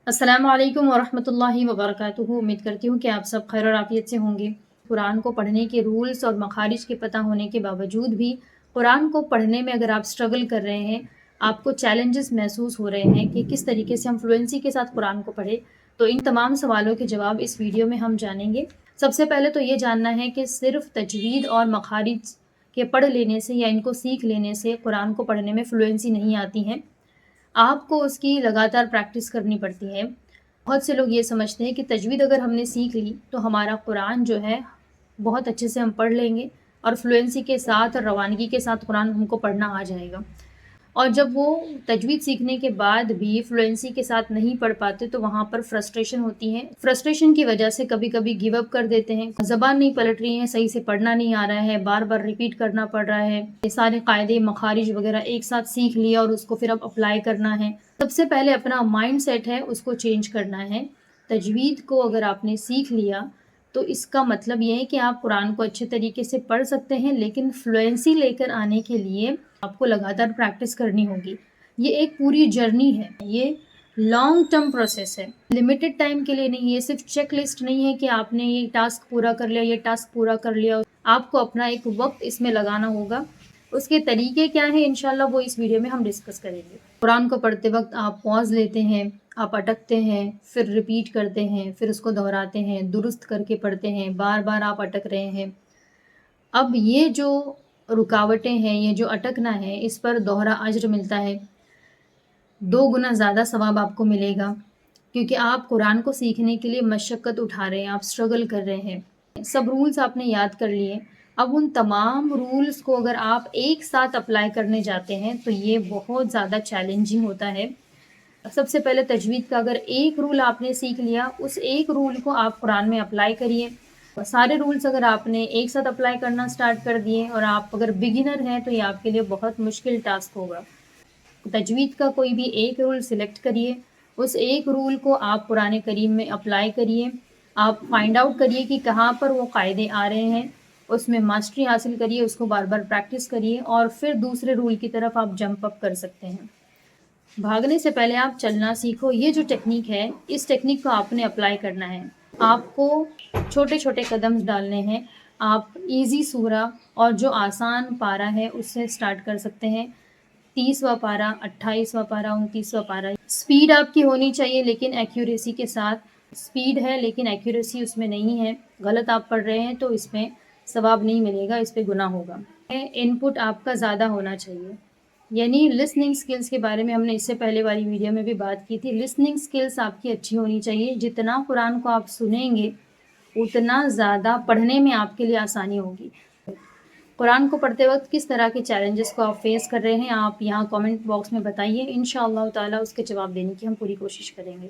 अस्सलाम वालेकुम वरहमतुल्लाहि वबरकातुहू। उम्मीद करती हूँ कि आप सब खैर और आफियत से होंगे। कुरान को पढ़ने के रूल्स और मखारिज के पता होने के बावजूद भी कुरान को पढ़ने में अगर आप स्ट्रगल कर रहे हैं, आपको चैलेंजेस महसूस हो रहे हैं कि किस तरीके से हम फ्लुएंसी के साथ कुरान को पढ़ें, तो इन तमाम सवालों के जवाब इस वीडियो में हम जानेंगे। सबसे पहले तो ये जानना है कि सिर्फ़ तजवीद और मखारिज के पढ़ लेने से या इनको सीख लेने से कुरान को पढ़ने में फ्लुएंसी नहीं आती है। आपको उसकी लगातार प्रैक्टिस करनी पड़ती है। बहुत से लोग ये समझते हैं कि तजवीद अगर हमने सीख ली तो हमारा कुरान जो है बहुत अच्छे से हम पढ़ लेंगे और फ्लुएंसी के साथ और रवानगी के साथ कुरान हमको पढ़ना आ जाएगा। और जब वो तजवीद सीखने के बाद भी फ्लुएंसी के साथ नहीं पढ़ पाते तो वहाँ पर फ्रस्ट्रेशन होती है। फ्रस्ट्रेशन की वजह से कभी-कभी गिव अप कर देते हैं। ज़बान नहीं पलट रही है, सही से पढ़ना नहीं आ रहा है, बार-बार रिपीट करना पड़ रहा है। ये सारे कायदे, मखारिज वगैरह एक साथ सीख लिया और उसको फिर अब अप्लाई करना है। सबसे पहले अपना माइंडसेट है उसको चेंज करना है। तजवीद को अगर आपने सीख लिया तो इसका मतलब ये है कि आप कुरान को अच्छे तरीके से पढ़ सकते हैं, लेकिन फ्लुएंसी लेकर आने के लिए आपको लगातार प्रैक्टिस करनी होगी। ये एक पूरी जर्नी है, ये लॉन्ग टर्म प्रोसेस है, लिमिटेड टाइम के लिए नहीं। ये सिर्फ चेक लिस्ट नहीं है कि आपने ये टास्क पूरा कर लिया, ये टास्क पूरा कर लिया। आपको अपना एक वक्त इसमें लगाना होगा। उसके तरीके क्या हैं इंशाल्लाह वो इस वीडियो में हम डिस्कस करेंगे। कुरान को पढ़ते वक्त आप पॉज लेते हैं, आप अटकते हैं, फिर रिपीट करते हैं, फिर उसको दोहराते हैं, दुरुस्त करके पढ़ते हैं, बार बार आप अटक रहे हैं। अब ये जो रुकावटें हैं, ये जो अटकना है, इस पर दोहरा अज्र मिलता है। 2 गुना ज़्यादा सवाब आपको मिलेगा, क्योंकि आप कुरान को सीखने के लिए मशक्क़त उठा रहे हैं, आप स्ट्रगल कर रहे हैं। सब रूल्स आपने याद कर लिए। अब उन तमाम रूल्स को अगर आप एक साथ अप्लाई करने जाते हैं, तो ये बहुत ज़्यादा चैलेंजिंग होता है। सबसे पहले तजवीद का अगर एक रूल आपने सीख लिया, उस एक रूल को आप कुरान में अप्लाई करिए। सारे रूल्स अगर आपने एक साथ अप्लाई करना स्टार्ट कर दिए और आप अगर बिगिनर हैं, तो ये आपके लिए बहुत मुश्किल टास्क होगा। तजवीद का कोई भी एक रूल सिलेक्ट करिए, उस एक रूल को आप कुरान करीम में अप्लाई करिए। आप फाइंड आउट करिए कि कहाँ पर वो कायदे आ रहे हैं, उसमें मास्टरी हासिल करिए, उसको बार बार प्रैक्टिस करिए और फिर दूसरे रूल की तरफ आप जंप अप कर सकते हैं। भागने से पहले आप चलना सीखो, ये जो टेक्निक है, इस टेक्निक को आपने अप्लाई करना है। आपको छोटे छोटे कदम डालने हैं। आप इजी सूरा और जो आसान पारा है उससे स्टार्ट कर सकते हैं। 30वां पारा, 28वां पारा, 29वां पारा। स्पीड आपकी होनी चाहिए लेकिन एक्यूरेसी के साथ। स्पीड है लेकिन एक्यूरेसी उसमें नहीं है, गलत आप पढ़ रहे हैं तो इसमें सवाब नहीं मिलेगा, इस पे गुनाह होगा। इनपुट आपका ज़्यादा होना चाहिए, यानी लिसनिंग स्किल्स के बारे में हमने इससे पहले वाली वीडियो में भी बात की थी। लिसनिंग स्किल्स आपकी अच्छी होनी चाहिए। जितना कुरान को आप सुनेंगे, उतना ज़्यादा पढ़ने में आपके लिए आसानी होगी। कुरान को पढ़ते वक्त किस तरह के चैलेंजेस को आप फेस कर रहे हैं, आप यहाँ कमेंट बॉक्स में बताइए। इंशाअल्लाह ताला उसके जवाब देने की हम पूरी कोशिश करेंगे।